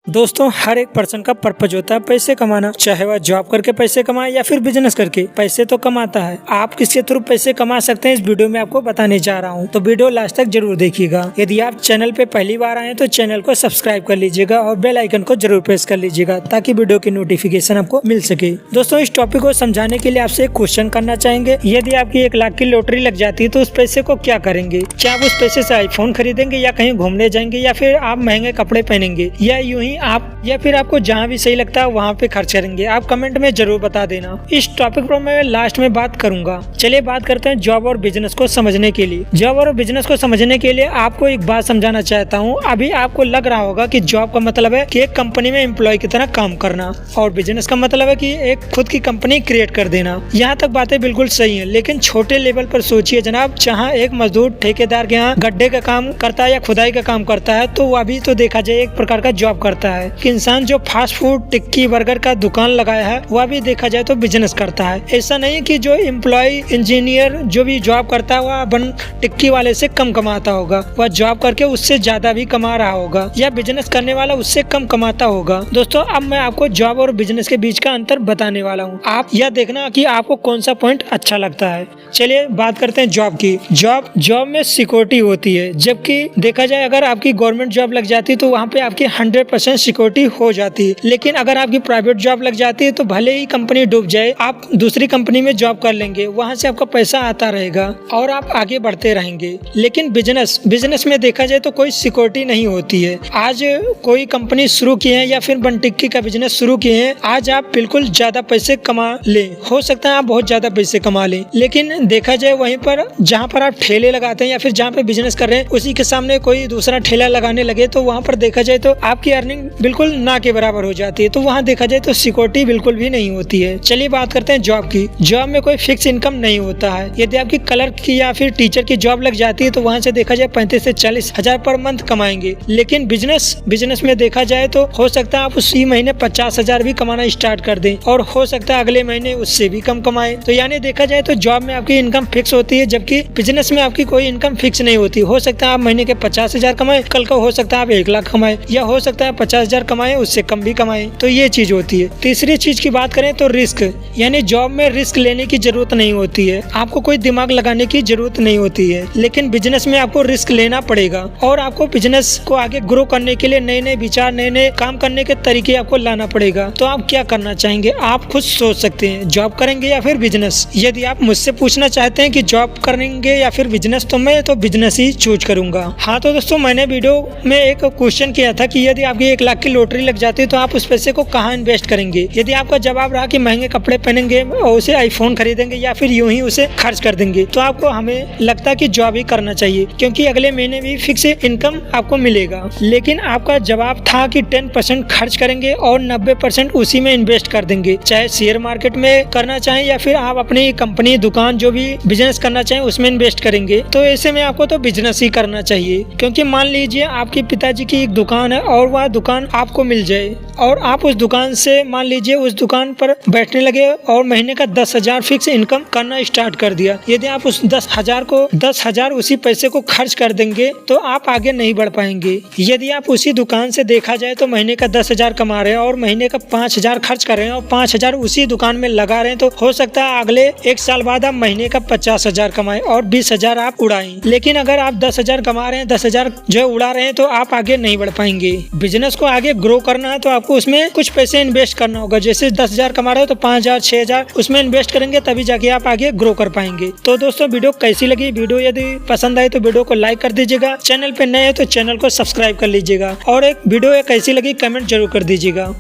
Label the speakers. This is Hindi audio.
Speaker 1: दोस्तों, हर एक पर्सन का पर्पज होता है पैसे कमाना। चाहे वह जॉब करके पैसे कमाए या फिर बिजनेस करके, पैसे तो कमाता है। आप किसके थ्रू पैसे कमा सकते हैं, इस वीडियो में आपको बताने जा रहा हूं, तो वीडियो लास्ट तक जरूर देखिएगा। यदि आप चैनल पे पहली बार आए तो चैनल को सब्सक्राइब कर लीजिएगा और बेल आइकन को जरूर प्रेस कर लीजिएगा ताकि वीडियो की नोटिफिकेशन आपको मिल सके। दोस्तों, इस टॉपिक को समझाने के लिए आपसे एक क्वेश्चन करना चाहेंगे। यदि आपकी 1 लाख की लॉटरी लग जाती है तो उस पैसे को क्या करेंगे? क्या आप उस पैसे से आईफोन खरीदेंगे या कहीं घूमने जाएंगे या फिर आप महंगे कपड़े पहनेंगे या यूं ही या फिर आपको जहाँ भी सही लगता है वहाँ पे खर्च करेंगे? आप कमेंट में जरूर बता देना। इस टॉपिक पर मैं लास्ट में बात करूंगा। चलिए बात करते हैं जॉब और बिजनेस को समझने के लिए। जॉब और बिजनेस को समझने के लिए आपको एक बात समझाना चाहता हूँ। अभी आपको लग रहा होगा कि जॉब का मतलब है कि एक कंपनी में एम्प्लॉय की तरह काम करना और बिजनेस का मतलब है कि एक खुद की कंपनी क्रिएट कर देना। यहाँ तक बातें बिल्कुल सही है, लेकिन छोटे लेवल पर सोचिए जनाब। जहाँ एक मजदूर ठेकेदार के यहाँ गड्ढे का काम करता है या खुदाई का काम करता है तो वह भी तो देखा जाए एक प्रकार का जॉब करता है। इंसान जो फास्ट फूड टिक्की बर्गर का दुकान लगाया है वह भी देखा जाए तो बिजनेस करता है। ऐसा नहीं कि जो एम्प्लॉय इंजीनियर जो भी जॉब करता है वह टिक्की वाले से कम कमाता होगा, वह जॉब करके उससे ज्यादा भी कमा रहा होगा, या बिजनेस करने वाला उससे कम कमाता होगा। दोस्तों, अब मैं आपको जॉब और बिजनेस के बीच का अंतर बताने वाला हूँ। आप यह देखना कि आपको कौन सा पॉइंट अच्छा लगता है। चलिए बात करते हैं जॉब की। जॉब में सिक्योरिटी होती है, जबकि देखा जाए अगर आपकी गवर्नमेंट जॉब लग जाती है तो वहाँ पे आपकी 100% सिक्योरिटी हो जाती है। लेकिन अगर आपकी प्राइवेट जॉब लग जाती है तो भले ही कंपनी डूब जाए, आप दूसरी कंपनी में जॉब कर लेंगे, वहाँ से आपका पैसा आता रहेगा और आप आगे बढ़ते रहेंगे। लेकिन बिजनेस में देखा जाए तो कोई सिक्योरिटी नहीं होती है। आज कोई कंपनी शुरू की है या फिर बन टिक्की का बिजनेस शुरू किए हैं, आज आप बिल्कुल ज्यादा पैसे कमा ले, हो सकता है आप बहुत ज्यादा पैसे कमा ले, लेकिन देखा जाए वहीं पर जहाँ पर आप ठेले लगाते हैं या फिर जहाँ पे बिजनेस कर रहे हैं उसी के सामने कोई दूसरा ठेला लगाने लगे तो वहाँ पर देखा जाए तो आपकी अर्निंग बिल्कुल ना के बराबर हो जाती है। तो वहाँ देखा जाए तो सिक्योरिटी बिल्कुल भी नहीं होती है। चलिए बात करते हैं जॉब की। जॉब में कोई फिक्स इनकम नहीं होता है। यदि आपकी क्लर्क की या फिर टीचर की जॉब लग जाती है तो वहाँ से देखा जाए 35 से 40 हजार पर मंथ कमाएंगे। लेकिन बिजनेस में देखा जाए तो हो सकता है आप उसी महीने 50 हजार भी कमाना स्टार्ट कर दें और हो सकता है अगले महीने उससे भी कम कमाए। तो यानी देखा जाए तो जॉब में आपकी इनकम फिक्स होती है, जबकि बिजनेस में आपकी कोई इनकम फिक्स नहीं होती। हो सकता है आप महीने के 50 हजार कमाए, कल को हो सकता है आप 1 लाख कमाए, या हो सकता है 50 हजार कमाए उससे कम भी कमाए। तो ये चीज होती है। तीसरी चीज की बात करें तो रिस्क, यानी जॉब में रिस्क लेने की जरूरत नहीं होती है, आपको कोई दिमाग लगाने की जरूरत नहीं होती है। लेकिन बिजनेस में आपको रिस्क लेना पड़ेगा और आपको बिजनेस को आगे ग्रो करने के लिए नए नए विचार, नए नए काम करने के तरीके आपको लाना पड़ेगा। तो आप क्या करना चाहेंगे, आप खुद सोच सकते हैं, जॉब करेंगे या फिर बिजनेस। यदि आप मुझसे पूछना चाहते हैं कि जॉब करेंगे या फिर बिजनेस, तो मैं तो बिजनेस ही चूज करूंगा। हाँ, तो दोस्तों मैंने वीडियो में एक क्वेश्चन किया था कि यदि आपकी 1 लाख की लॉटरी लग जाती है तो आप उस पैसे को कहाँ इन्वेस्ट करेंगे। यदि आपका जवाब रहा कि महंगे कपड़े पहनेंगे और उसे आईफोन खरीदेंगे या फिर यूं ही उसे खर्च कर देंगे, तो आपको हमें लगता है कि जॉब ही करना चाहिए, क्योंकि अगले महीने भी फिक्स इनकम आपको मिलेगा। लेकिन आपका जवाब था कि 10% खर्च करेंगे और 90% उसी में इन्वेस्ट कर देंगे, चाहे शेयर मार्केट में करना चाहें या फिर आप अपनी कंपनी, दुकान, जो भी बिजनेस करना चाहें उसमें इन्वेस्ट करेंगे। तो ऐसे में आपको तो बिजनेस ही करना चाहिए, क्योंकि मान लीजिए आपके पिताजी की एक दुकान है और वह दुकान आपको मिल जाए और आप उस दुकान से मान लीजिए उस दुकान पर बैठने लगे और महीने का 10 हजार फिक्स इनकम करना स्टार्ट कर दिया। यदि आप उस 10 हजार उसी पैसे को खर्च कर देंगे तो आप आगे नहीं बढ़ पाएंगे। यदि आप उसी दुकान से देखा जाए तो महीने का 10 हजार कमा रहे हैं और महीने का 5 हजार खर्च कर रहे हैं और 5 हजार उसी दुकान में लगा रहे हैं, तो हो सकता है अगले 1 साल बाद आप महीने का 50 हजार कमाए और 20 हजार आप उड़ाएं। लेकिन अगर आप 10 हजार कमा रहे हैं, 10 हजार जो उड़ा रहे हैं, तो आप आगे नहीं बढ़ पाएंगे। बिजनेस को आगे ग्रो करना है तो आपको उसमें कुछ पैसे इन्वेस्ट करना होगा। जैसे 10 हजार कमा रहे हो तो 5 हजार, 6 हजार उसमें इन्वेस्ट करेंगे, तभी जाके आप आगे ग्रो कर पाएंगे। तो दोस्तों, वीडियो कैसी लगी? वीडियो यदि पसंद आई तो वीडियो को लाइक कर दीजिएगा, चैनल पे नए हैं तो चैनल को सब्सक्राइब कर लीजिएगा और एक वीडियो कैसी लगी कमेंट जरूर कर दीजिएगा।